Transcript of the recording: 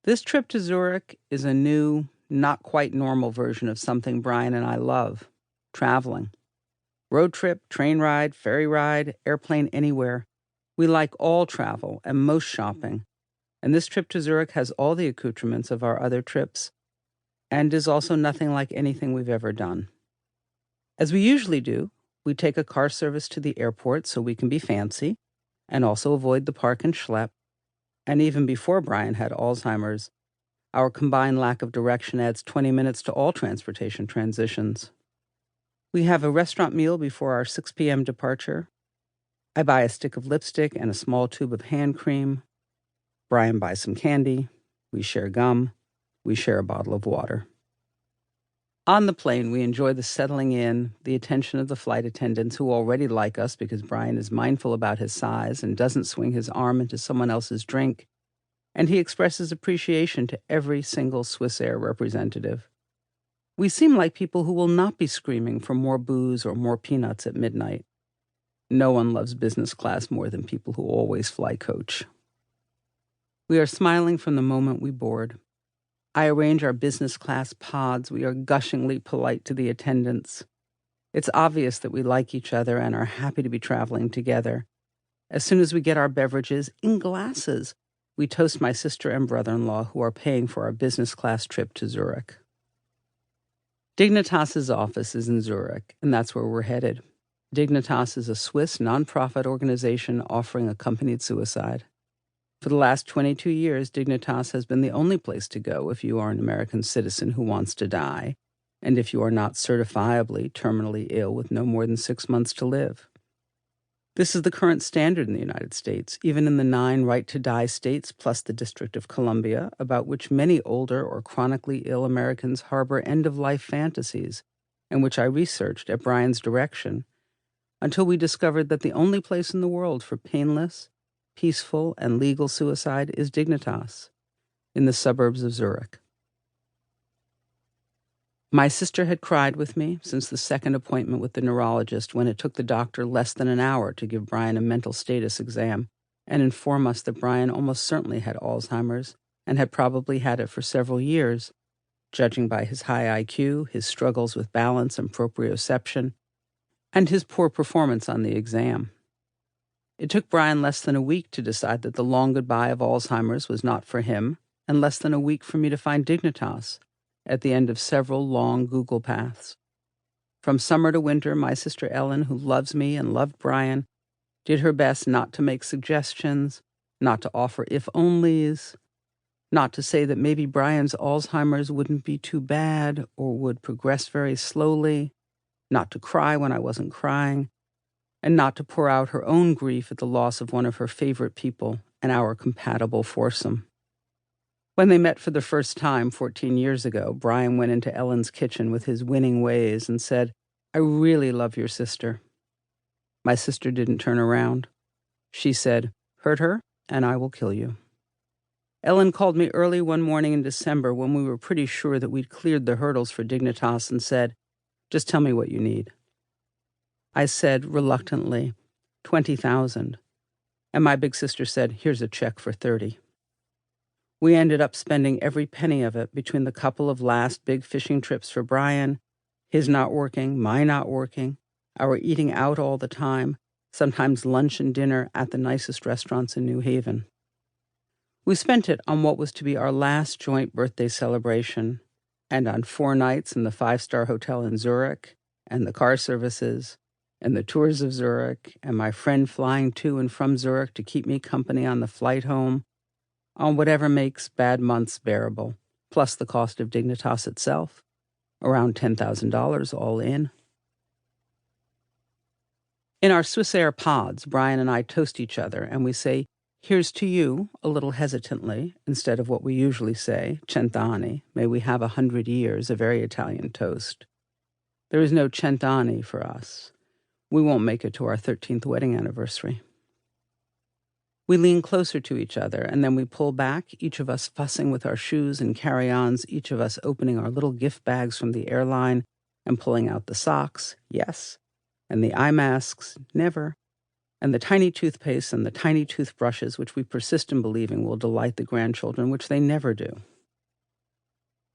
This trip to Zurich is a new, not quite normal version of something Brian and I love: traveling. Road trip, train ride, ferry ride, airplane, anywhere. We like all travel and most shopping. And this trip to Zurich has all the accoutrements of our other trips and is also nothing like anything we've ever done. As we usually do, we take a car service to the airport so we can be fancy and also avoid the park and schlep. And even before Brian had Alzheimer's, our combined lack of direction adds 20 minutes to all transportation transitions. We have a restaurant meal before our 6 p.m. departure. I buy a stick of lipstick and a small tube of hand cream. Brian buys some candy. We share gum. We share a bottle of water. On the plane, we enjoy the settling in, the attention of the flight attendants who already like us because Brian is mindful about his size and doesn't swing his arm into someone else's drink, and he expresses appreciation to every single Swissair representative. We seem like people who will not be screaming for more booze or more peanuts at midnight. No one loves business class more than people who always fly coach. We are smiling from the moment we board. I arrange our business class pods. We are gushingly polite to the attendants. It's obvious that we like each other and are happy to be traveling together. As soon as we get our beverages in glasses, we toast my sister and brother-in-law who are paying for our business class trip to Zurich. Dignitas's office is in Zurich, and that's where we're headed. Dignitas is a Swiss nonprofit organization offering accompanied suicide. For the last 22 years, Dignitas has been the only place to go if you are an American citizen who wants to die, and if you are not certifiably terminally ill with no more than 6 months to live. This is the current standard in the United States, even in the 9 right-to-die states plus the District of Columbia, about which many older or chronically ill Americans harbor end-of-life fantasies, and which I researched at Brian's direction, until we discovered that the only place in the world for painless, peaceful, and legal suicide is Dignitas, in the suburbs of Zurich. My sister had cried with me since the second appointment with the neurologist, when it took the doctor less than an hour to give Brian a mental status exam and inform us that Brian almost certainly had Alzheimer's and had probably had it for several years, judging by his high IQ, his struggles with balance and proprioception, and his poor performance on the exam. It took Brian less than a week to decide that the long goodbye of Alzheimer's was not for him, and less than a week for me to find Dignitas at the end of several long Google paths. From summer to winter, my sister Ellen, who loves me and loved Brian, did her best not to make suggestions, not to offer if-onlys, not to say that maybe Brian's Alzheimer's wouldn't be too bad or would progress very slowly, not to cry when I wasn't crying, and not to pour out her own grief at the loss of one of her favorite people and our compatible foursome. When they met for the first time 14 years ago, Brian went into Ellen's kitchen with his winning ways and said, "I really love your sister." My sister didn't turn around. She said, "Hurt her, and I will kill you." Ellen called me early one morning in December when we were pretty sure that we'd cleared the hurdles for Dignitas and said, "Just tell me what you need." I said, reluctantly, 20,000. And my big sister said, "Here's a check for 30. We ended up spending every penny of it between the couple of last big fishing trips for Brian, his not working, my not working, our eating out all the time, sometimes lunch and dinner at the nicest restaurants in New Haven. We spent it on what was to be our last joint birthday celebration, and on 4 nights in the 5-star hotel in Zurich, and the car services, and the tours of Zurich, and my friend flying to and from Zurich to keep me company on the flight home, on whatever makes bad months bearable, plus the cost of Dignitas itself, around $10,000 all in. In our Swissair pods, Brian and I toast each other, and we say, "Here's to you," a little hesitantly, instead of what we usually say, "Cent'anni," may we have 100 years, a very Italian toast. There is no Cent'anni for us. We won't make it to our 13th wedding anniversary. We lean closer to each other, and then we pull back, each of us fussing with our shoes and carry-ons, each of us opening our little gift bags from the airline and pulling out the socks, yes, and the eye masks, never, and the tiny toothpaste and the tiny toothbrushes which we persist in believing will delight the grandchildren, which they never do.